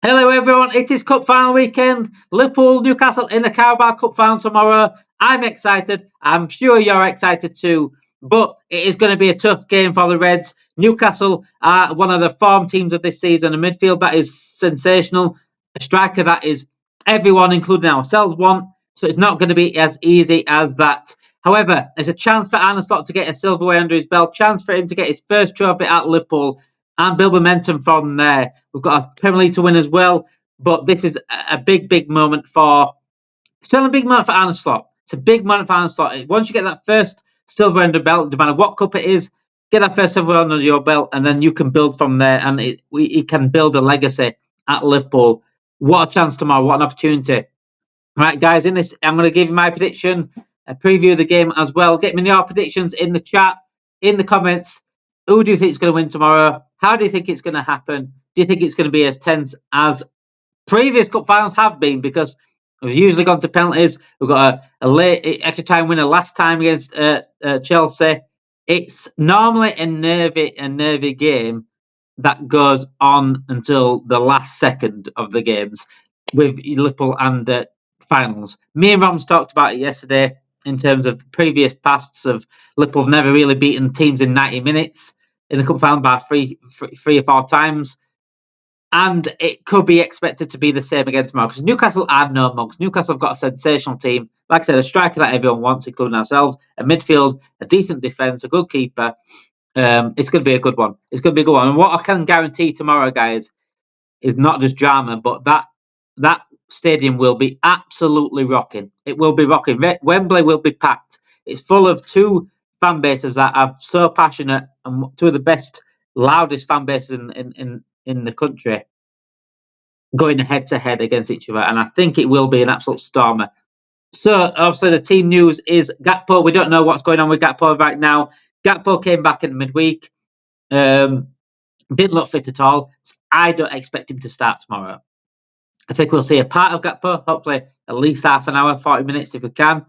Hello everyone, it is Cup Final weekend. Liverpool, Newcastle in the Carabao Cup Final tomorrow. I'm excited. I'm sure you're excited too. But it is going to be a tough game for the Reds. Newcastle are one of the form teams of this season. A midfield that is sensational. A striker that is everyone, including ourselves, want. So it's not going to be as easy as that. However, there's a chance for Arne Slot to get a silverware under his belt. Chance for him to get his first trophy at Liverpool and build momentum from there. We've got a Premier League to win as well, but this is a big moment still a big moment for Arne Slot. It's a big moment for Arne Slot. Once you get that first silver under belt, no matter what cup it is, get that first silver under your belt, and then you can build from there, and he can build a legacy at Liverpool. What a chance tomorrow, what an opportunity. Right, guys, in this, I'm going to give you my prediction, a preview of the game as well. Get me your predictions in the chat, in the comments. Who do you think is going to win tomorrow? How do you think it's going to happen? Do you think it's going to be as tense as previous cup finals have been? Because we've usually gone to penalties. We've got a late extra time winner last time against Chelsea. It's normally a nervy game that goes on until the last second of the games with Liverpool and finals. Me and Roms talked about it yesterday in terms of the previous pasts of Liverpool have never really beaten teams in 90 minutes in the cup final by three or four times. And it could be expected to be the same again tomorrow because Newcastle are no mugs. Newcastle have got a sensational team. Like I said, a striker that everyone wants, including ourselves, a midfield, a decent defence, a good keeper. It's going to be a good one. It's going to be a good one. And what I can guarantee tomorrow, guys, is not just drama, but that stadium will be absolutely rocking. It will be rocking. Wembley will be packed. It's full of two fan bases that are so passionate and two of the best, loudest fan bases in the country going head to head against each other. And I think it will be an absolute stormer. So obviously the team news is Gakpo. We don't know what's going on with Gakpo right now. Gakpo came back in midweek. Didn't look fit at all. So I don't expect him to start tomorrow. I think we'll see a part of Gakpo, hopefully at least half an hour, 40 minutes if we can.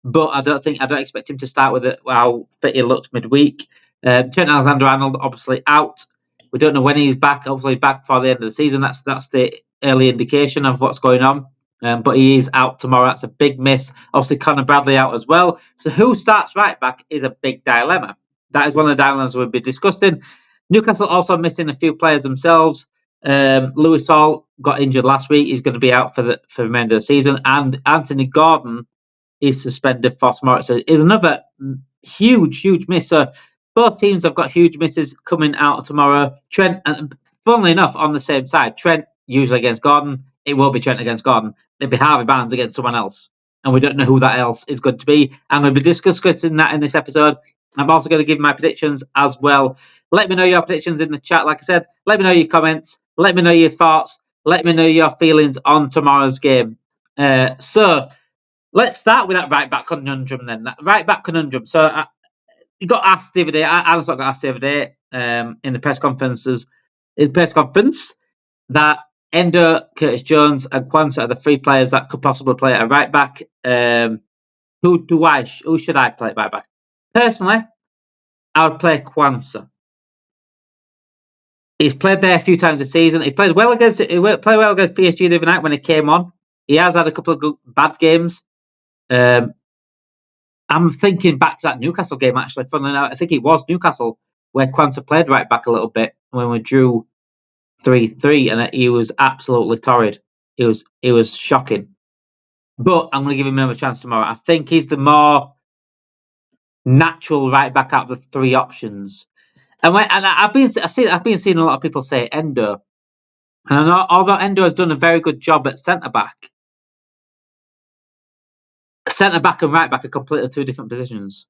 But I don't expect him to start with it how fit he looked midweek. Trent Alexander-Arnold obviously out. We don't know when he's back. Hopefully back before the end of the season. That's the early indication of what's going on. But he is out tomorrow. That's a big miss. Obviously Conor Bradley out as well. So who starts right back is a big dilemma. That is one of the dilemmas we'll be discussing. Newcastle also missing a few players themselves. Lewis Hall got injured last week. He's going to be out for the remainder of the season. And Anthony Gordon is suspended for tomorrow. So it's another huge miss. So both teams have got huge misses coming out tomorrow. Trent, and funnily enough, on the same side, Trent usually against Gordon. It will be Trent against Gordon. It'll be Harvey Barnes against someone else. And we don't know who that else is going to be. I'm going to be discussing that in this episode. I'm also going to give my predictions as well. Let me know your predictions in the chat. Like I said, let me know your comments. Let me know your thoughts. Let me know your feelings on tomorrow's game. So let's start with that right back conundrum then. That right back conundrum. So he got asked the other day. Arne Slot got asked the other day in the press conference that Endo, Curtis Jones, and Kwanzaa are the three players that could possibly play at right back. Who should I play at right back? Personally, I would play Kwanzaa. He's played there a few times this season. He played well against PSG the other night when he came on. He has had a couple of bad games. I'm thinking back to that Newcastle game, actually. Funnily enough, I think it was Newcastle where Kwanzaa played right back a little bit when we drew 3-3, and he was absolutely torrid. It was shocking. But I'm going to give him another chance tomorrow. I think he's the more natural right back out of the three options. And I've been seeing a lot of people say Endo, and I know, although Endo has done a very good job at centre back and right back are completely two different positions.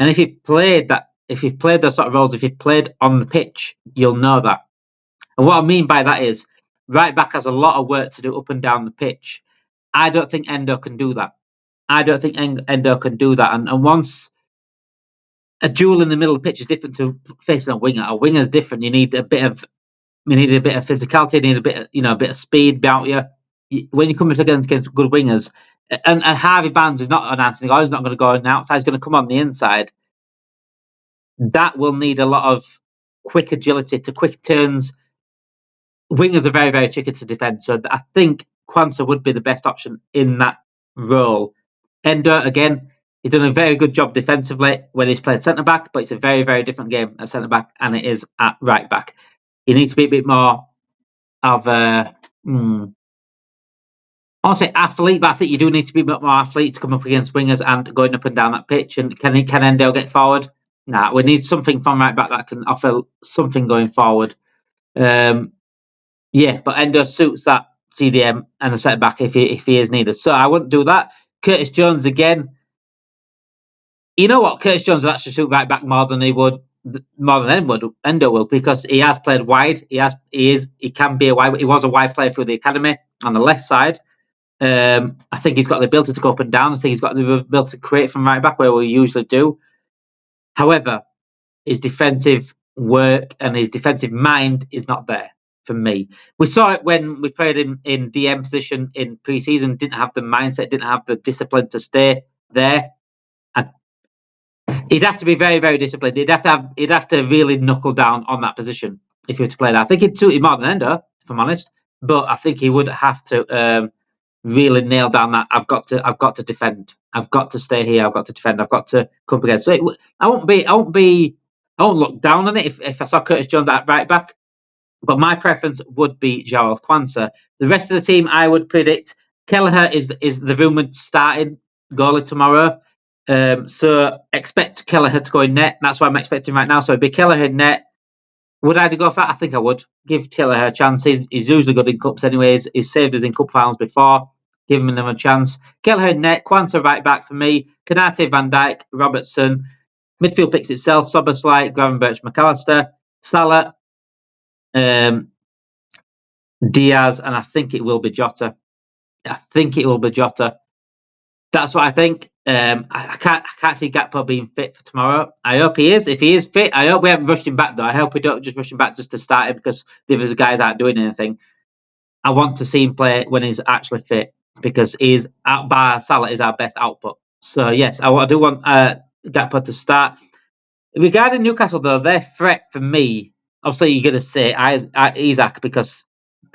And if you've played those sort of roles, if you've played on the pitch, you'll know that. And what I mean by that is, right back has a lot of work to do up and down the pitch. I don't think Endo can do that. And once a duel in the middle of the pitch is different to facing a winger. A winger's different. You need a bit of physicality. You need a bit of speed about you. When you come against good wingers, and Harvey Barnes is not an Anthony Gordon. He's not going to go on the outside. He's going to come on the inside. That will need a lot of quick agility to quick turns, wingers are very, very tricky to defend. So I think Quansah would be the best option in that role. Endo, again, he's done a very good job defensively when he's played centre-back, but it's a very, very different game at centre-back and it is at right-back. He needs to be a bit more of a... I won't say athlete, but I think you do need to be a bit more athlete to come up against wingers and going up and down that pitch. And can Endo get forward? Nah, we need something from right back that can offer something going forward. But Endo suits that CDM and the centre back if he is needed. So I wouldn't do that. Curtis Jones again. You know what? Curtis Jones will actually shoot right back more than Endo will, because he has played wide. He can be a wide. He was a wide player through the academy on the left side. I think he's got the ability to go up and down. I think he's got the ability to create from right back where we usually do. However, his defensive work and his defensive mind is not there for me. We saw it when we played him in DM position in pre-season. Didn't have the mindset, didn't have the discipline to stay there. And he'd have to be very, very disciplined. He'd have to really knuckle down on that position if he were to play that. I think he'd suit him more than Endo, if I'm honest. But I think he would have to really nail down that I've got to defend. I've got to stay here. I've got to defend. I've got to come up against. So I won't look down on it if I saw Curtis Jones at right back. But my preference would be Jarell Quansah. The rest of the team, I would predict Kelleher is the rumoured starting goalie tomorrow. So expect Kelleher to go in net. That's what I'm expecting right now. So it'd be Kelleher in net. Would I go for that? I think I would. Give Kelleher a chance. He's usually good in cups anyways. He's saved us in cup finals before. Give him another chance. Kelleher in net. Quansah right back for me. Kanate, Van Dijk, Robertson. Midfield picks itself. Soberslite, Gravenberch, McAllister, Salah, Diaz, and I think it will be Jota. That's what I think. I can't see Gakpo being fit for tomorrow. I hope he is. If he is fit, I hope we haven't rushed him back though. I hope we don't just rush him back just to start him because the other guys aren't doing anything. I want to see him play when he's actually fit because he's bar Salah is our best output. So yes, I do want Gakpo to start. Regarding Newcastle though, their threat for me, obviously you're going to say Isaac because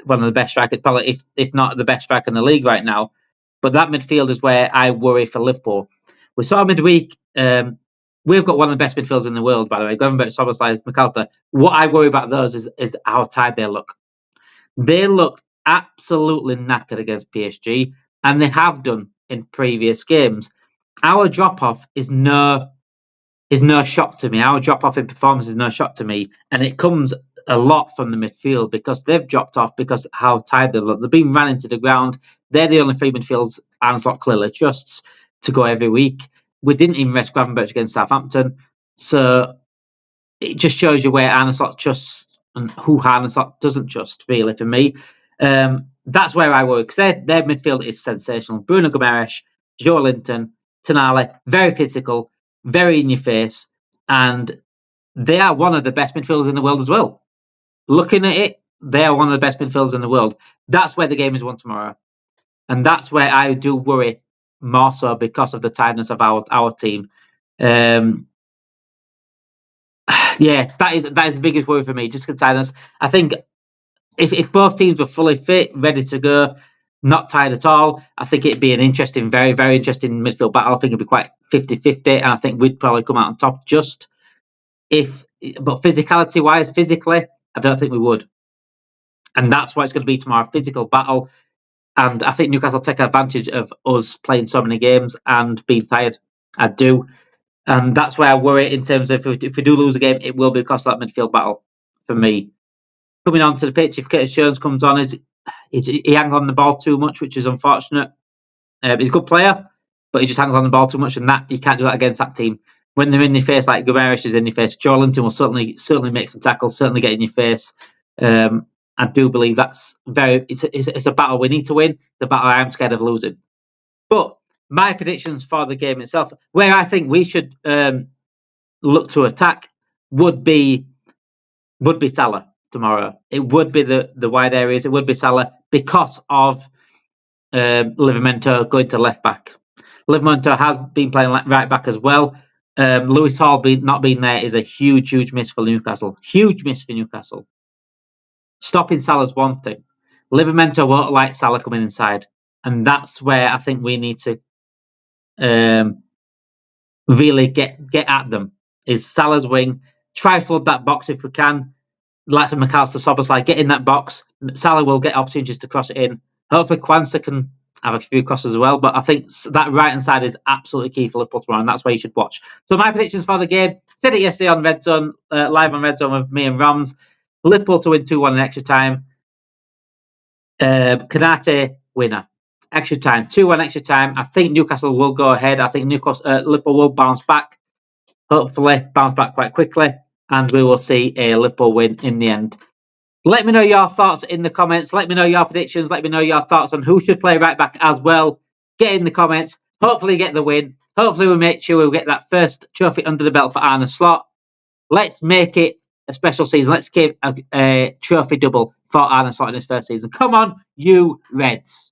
one of the best strikers, probably if not the best striker in the league right now. But that midfield is where I worry for Liverpool. We saw midweek. We've got one of the best midfielders in the world, by the way. Gravenberch, Soberslide, McAllister. What I worry about those is how tired they look. They look absolutely knackered against PSG, and they have done in previous games. Our drop-off is no shock to me. Our drop-off in performance is no shock to me, and it comes a lot from the midfield because they've dropped off because how tired they look. They've been ran into the ground. They're the only three midfields Arne Slot clearly trusts to go every week. We didn't even rest Gravenberch against Southampton. So it just shows you where Arne Slot trusts and who Arne Slot doesn't trust, really, for me. That's where I worry because their midfield is sensational. Bruno Guimaraes, Joe Linton, Tonali, very physical, very in your face, and they are one of the best midfielders in the world as well. Looking at it, they are one of the best midfielders in the world. That's where the game is won tomorrow. And that's where I do worry more so because of the tiredness of our team. That is the biggest worry for me, just the tiredness. I think if both teams were fully fit, ready to go, not tired at all, I think it'd be an interesting, very, very interesting midfield battle. I think it'd be quite 50-50, and I think we'd probably come out on top but physicality-wise, physically, I don't think we would. And that's what it's going to be tomorrow, physical battle. And I think Newcastle take advantage of us playing so many games and being tired. I do. And that's where I worry in terms of if we do lose a game, it will be because of that midfield battle for me. Coming onto the pitch, if Curtis Jones comes on, he hangs on the ball too much, which is unfortunate. He's a good player, but he just hangs on the ball too much, and that you can't do that against that team. When they're in your face, like Guimaraes is in your face, Joe Linton will certainly make some tackles, certainly get in your face. I do believe it's a battle we need to win. The battle I'm scared of losing. But my predictions for the game itself, where I think we should look to attack, would be Salah tomorrow. It would be the wide areas. It would be Salah because of Livramento going to left back. Livramento has been playing right back as well. Lewis Hall not being there is a huge miss for Newcastle. Huge miss for Newcastle. Stopping Salah's one thing. Livramento won't like Salah coming inside. And that's where I think we need to really get at them. Is Salah's wing. Try flood that box if we can. Like McAllister Szoboszlai, get in that box. Salah will get opportunities to cross it in. Hopefully Kwanzaa can have a few crosses as well. But I think that right-hand side is absolutely key for Liverpool tomorrow, and that's where you should watch. So my predictions for the game. Said it yesterday on Red Zone, live on Red Zone with me and Rams. Liverpool to win 2-1 in extra time. Kanate winner. Extra time. 2-1 extra time. I think Newcastle will go ahead. I think Liverpool will bounce back. Hopefully bounce back quite quickly. And we will see a Liverpool win in the end. Let me know your thoughts in the comments. Let me know your predictions. Let me know your thoughts on who should play right back as well. Get in the comments. Hopefully get the win. Hopefully we make sure we get that first trophy under the belt for Arne Slot. Let's make it a special season. Let's give a trophy double for Arne Slot in his first season. Come on, you Reds.